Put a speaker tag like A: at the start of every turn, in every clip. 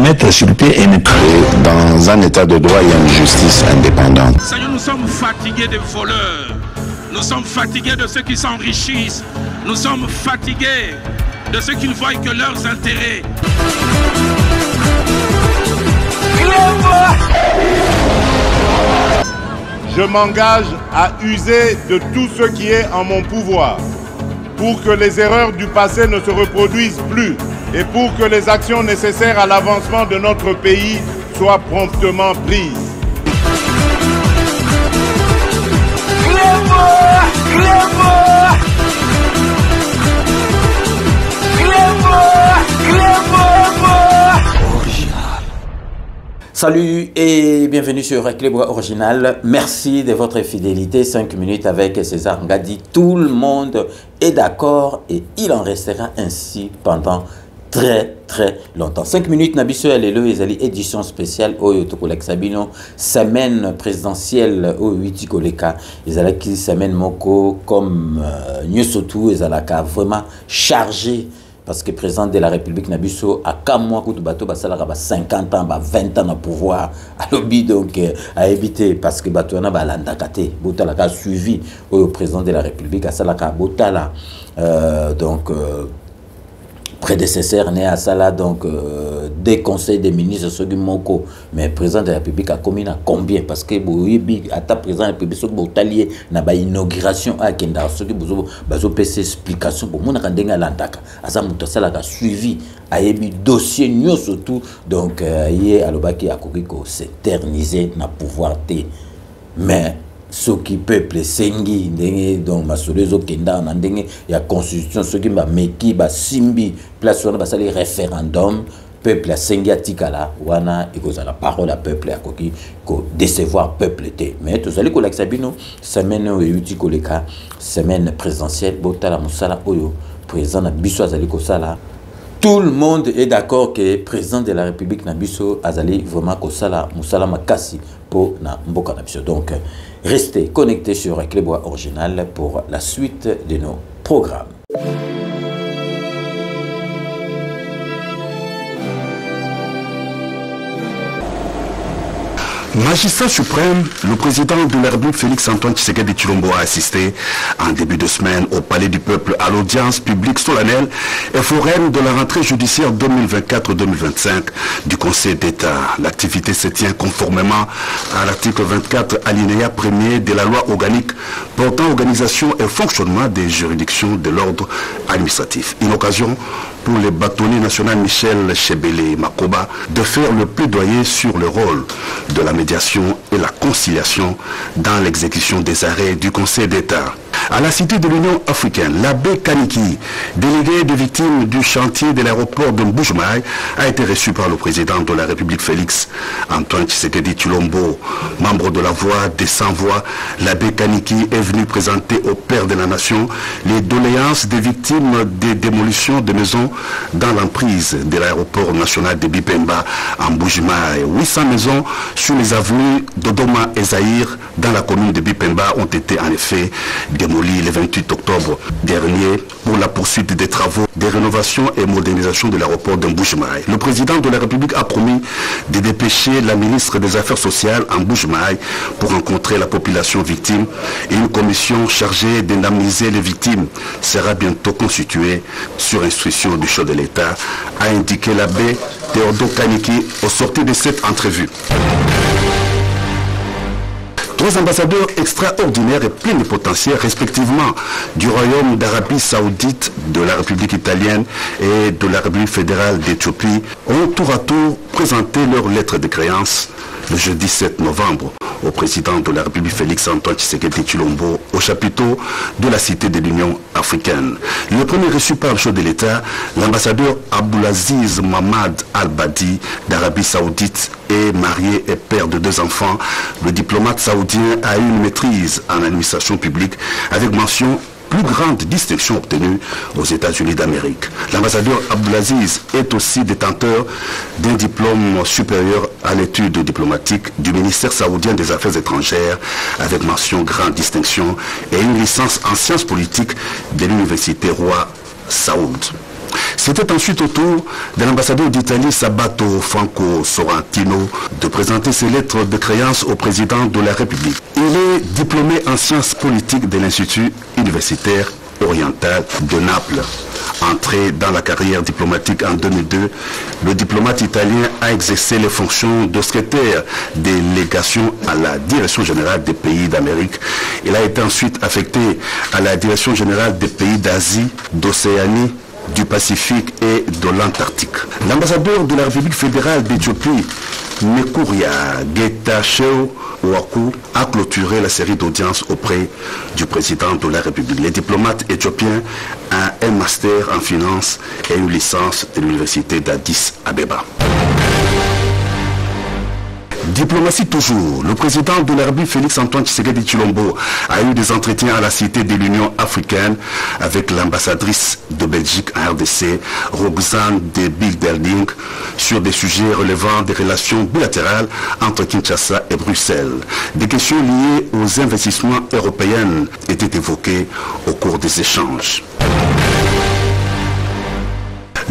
A: mettre sur le pied et dans un état de droit, il y a une justice indépendante.
B: Seigneur, nous sommes fatigués des voleurs. Nous sommes fatigués de ceux qui s'enrichissent. Nous sommes fatigués de ceux qui ne voient que leurs intérêts.
C: Je m'engage à user de tout ce qui est en mon pouvoir pour que les erreurs du passé ne se reproduisent plus et pour que les actions nécessaires à l'avancement de notre pays soient promptement prises.
D: Salut et bienvenue sur Clébois Original. Merci de votre fidélité. 5 minutes avec César Ngadi. Tout le monde est d'accord et il en restera ainsi pendant très longtemps. 5 minutes Nabiso Alelo Ezali édition spéciale Oyo Tokolek Sabino semaine présidentielle au 8 Koleka Ezalaki semaine moko comme Nyosotu Ezalaka vraiment chargé. Parce que le président de la République Nabiso a 4 mois que bateau basalara 50 ans, 20 ans de pouvoir à lobby donc à éviter parce que bateau na balandakate botala a suivi au président de la République à salaka botala donc prédécesseur né à Sala donc des conseils des ministres ceux qui moko mais président de la République a commis à combien parce que boyebi ata président de la République ceux botalier na ba inauguration à Kenda ceux qui bazo PC explication pour mon kandenga landaka asa muto Sala a suivi ayebi dossier nyo surtout donc yé alobaki akokiko s'éterniser na pouvoir té mais ce qui peuple sengi donc masolezo kenda na ndenge ya constitution ce qui ba meki ba simbi place wana ba sali référendum peuple a sengi atikala wana ikoza la parole à peuple a koki ko décevoir peuple té mais tous ali ko la sabino semaine yuti koleka semaine présidentielle botala musala oyo président na biso azali ko sala. Tout le monde est d'accord que le président de la République Nabiso Azali vraiment Kosala Moussala Makasi pour na Mboka Nabiso. Donc, restez connectés sur Clébois Original pour la suite de nos programmes.
E: Magistrat suprême, le président de la République Félix-Antoine Tshisekedi Tshilombo a assisté en début de semaine au Palais du Peuple à l'audience publique solennelle et foraine de la rentrée judiciaire 2024-2025 du Conseil d'État. L'activité se tient conformément à l'article 24 alinéa 1er de la loi organique portant organisation et fonctionnement des juridictions de l'ordre administratif. Une occasion pour le bâtonnier national Michel Chebele Makoba de faire le plaidoyer sur le rôle de la médiation et la conciliation dans l'exécution des arrêts du Conseil d'État. À la Cité de l'Union africaine, l'abbé Kaniki, délégué des victimes du chantier de l'aéroport de Mbujimayi, a été reçu par le président de la République Félix Antoine Tshisekedi Tshilombo. Membre de la Voix des Sans-Voix, l'abbé Kaniki est venu présenter au Père de la Nation les doléances des victimes des démolitions de maisons dans l'emprise de l'aéroport national de Bipemba en Mbujimayi. 800 maisons sur les avenues Dodoma et Zaïre dans la commune de Bipemba ont été en effet démolies le 28 octobre dernier pour la poursuite des travaux de rénovation et modernisation de l'aéroport de Mbujimayi. Le président de la République a promis de dépêcher la ministre des Affaires sociales en Mbujimayi pour rencontrer la population victime. Une commission chargée d'indemniser les victimes sera bientôt constituée sur instruction du chef de l'État, a indiqué l'abbé Théodore Kaniki au sortir de cette entrevue. 3 ambassadeurs extraordinaires et plénipotentiaires respectivement du Royaume d'Arabie Saoudite, de la République italienne et de la République fédérale d'Éthiopie ont tour à tour présenté leur lettre de créance le jeudi 7 novembre au président de la République Félix-Antoine Tshisekedi Tshilombo au chapiteau de la Cité de l'Union africaine. Le premier reçu par le chef de l'État, l'ambassadeur Abdulaziz Mamad Al-Badi d'Arabie Saoudite est marié et père de 2 enfants. Le diplomate saoudien a eu une maîtrise en administration publique avec mention plus grande distinction obtenue aux États-Unis d'Amérique. L'ambassadeur Abdulaziz est aussi détenteur d'un diplôme supérieur à l'étude diplomatique du ministère saoudien des Affaires étrangères avec mention grande distinction et une licence en sciences politiques de l'université Roi Saoud. C'était ensuite au tour de l'ambassadeur d'Italie Sabato Franco Sorrentino de présenter ses lettres de créance au président de la République. Il est diplômé en sciences politiques de l'Institut universitaire oriental de Naples. Entré dans la carrière diplomatique en 2002, le diplomate italien a exercé les fonctions de secrétaire des légations à la Direction générale des pays d'Amérique. Il a été ensuite affecté à la Direction générale des pays d'Asie, d'Océanie, du Pacifique et de l'Antarctique. L'ambassadeur de la République fédérale d'Éthiopie, Mekuria Getachew Waku, a clôturé la série d'audiences auprès du président de la République. Les diplomates éthiopiens ont un master en finance et une licence de l'université d'Addis Abeba. Diplomatie toujours. Le président de la République, Félix Antoine Tshisekedi Tshilombo, a eu des entretiens à la Cité de l'Union africaine avec l'ambassadrice de Belgique en RDC, Roxane de Bilderling, sur des sujets relevant des relations bilatérales entre Kinshasa et Bruxelles. Des questions liées aux investissements européens étaient évoquées au cours des échanges.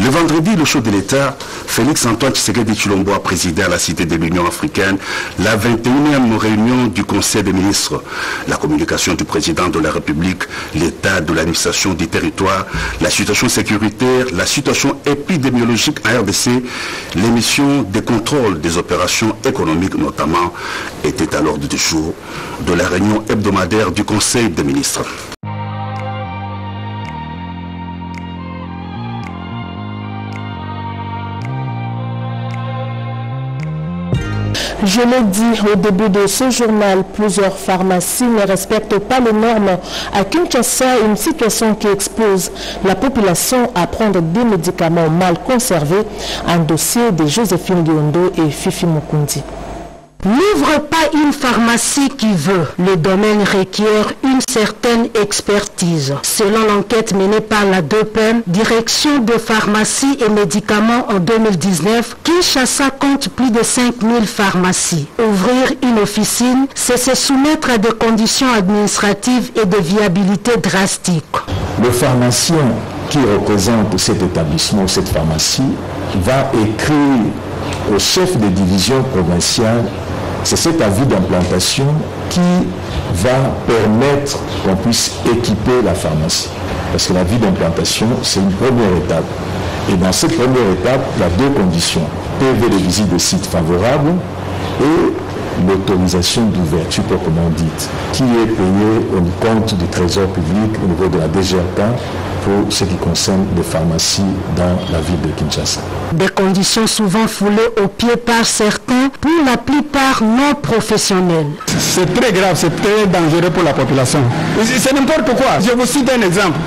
E: Le vendredi, le chef de l'État, Félix Antoine Tshisekedi Tshilombo, a présidé à la Cité de l'Union africaine la 21e réunion du Conseil des ministres. La communication du président de la République, l'état de l'administration du territoire, la situation sécuritaire, la situation épidémiologique en RDC, les missions de contrôle des opérations économiques notamment, étaient à l'ordre du jour de la réunion hebdomadaire du Conseil des ministres.
F: Je l'ai dit au début de ce journal, plusieurs pharmacies ne respectent pas les normes. À Kinshasa, une situation qui expose la population à prendre des médicaments mal conservés. Un dossier de Joséphine Diondo et Fifi Mukundi.
G: N'ouvre pas une pharmacie qui veut. Le domaine requiert une certaine expertise. Selon l'enquête menée par la DEPEM, Direction de pharmacie et médicaments en 2019, Kinshasa compte plus de 5000 pharmacies. Ouvrir une officine, c'est se soumettre à des conditions administratives et de viabilité drastiques.
H: Le pharmacien qui représente cet établissement, cette pharmacie, va écrire au chef de division provinciale. C'est cet avis d'implantation qui va permettre qu'on puisse équiper la pharmacie. Parce que l'avis d'implantation, c'est une première étape. Et dans cette première étape, il y a deux conditions. PV de visite de site favorable et l'autorisation d'ouverture proprement dite, qui est payée au compte du Trésor public au niveau de la DGRK pour ce qui concerne les pharmacies dans la ville de Kinshasa.
G: Des conditions souvent foulées aux pieds par certains, pour la plupart non professionnels.
I: C'est très grave, c'est très dangereux pour la population. C'est n'importe quoi. Je vous cite un exemple.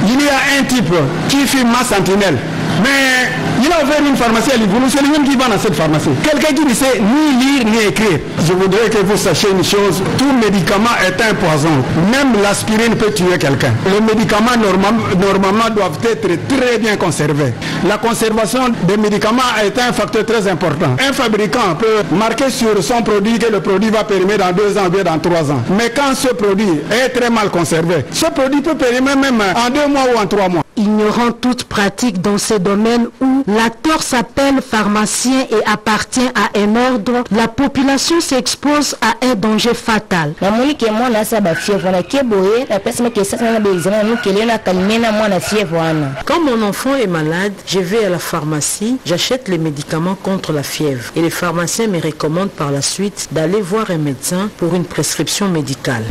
I: Il y a un type qui fume ma sentinelle, mais il a ouvert une pharmacie à Livourou, c'est lui-même qui va dans cette pharmacie. Quelqu'un qui ne sait ni lire ni écrire. Je voudrais que vous sachiez une chose, tout médicament est un poison. Même l'aspirine peut tuer quelqu'un. Les médicaments normalement doivent être très bien conservés. La conservation des médicaments est un facteur très important. Un fabricant peut marquer sur son produit que le produit va périmer dans 2 ans ou bien dans 3 ans. Mais quand ce produit est très mal conservé, ce produit peut périmer même en 2 mois ou en 3 mois.
G: Ignorant toute pratique dans ces domaines où l'acteur s'appelle pharmacien et appartient à un ordre, la population s'expose à un danger fatal.
J: Quand mon enfant est malade, je vais à la pharmacie, j'achète les médicaments contre la fièvre. Et les pharmaciens me recommandent par la suite d'aller voir un médecin pour une prescription médicale.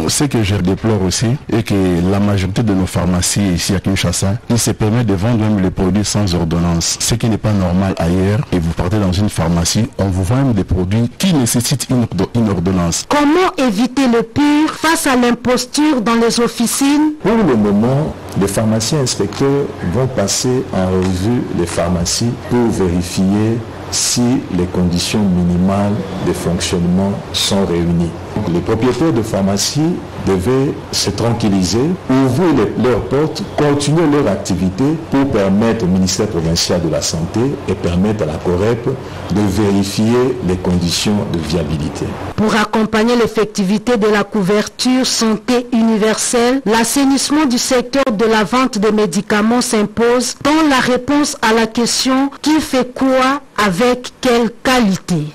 K: Ce que je déplore aussi est que la majorité de nos pharmacies ici à Kinshasa, ils se permettent de vendre même les produits sans ordonnance, ce qui n'est pas normal ailleurs. Et vous partez dans une pharmacie, on vous vend même des produits qui nécessitent une ordonnance.
G: Comment éviter le pire face à l'imposture dans les officines?
H: Pour le moment, les pharmaciens inspecteurs vont passer en revue les pharmacies pour vérifier si les conditions minimales de fonctionnement sont réunies. Les propriétaires de pharmacies devaient se tranquilliser, ouvrir leurs portes, continuer leur activité pour permettre au ministère provincial de la Santé et permettre à la COREP de vérifier les conditions de viabilité.
G: Pour accompagner l'effectivité de la couverture santé universelle, l'assainissement du secteur de la vente de médicaments s'impose dans la réponse à la question « Qui fait quoi avec quelle qualité ?»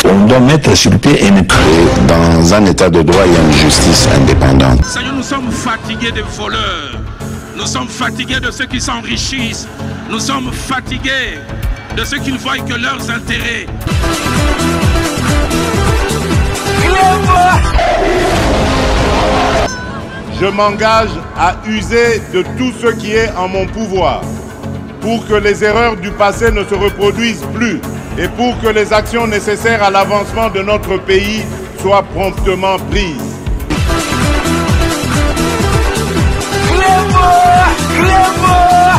A: On doit mettre sur pied et dans un état de droit, il y a une justice indépendante.
B: Seigneur, nous sommes fatigués des voleurs. Nous sommes fatigués de ceux qui s'enrichissent. Nous sommes fatigués de ceux qui ne voient que leurs intérêts.
C: Je m'engage à user de tout ce qui est en mon pouvoir pour que les erreurs du passé ne se reproduisent plus et pour que les actions nécessaires à l'avancement de notre pays soient promptement prises.
L: Clément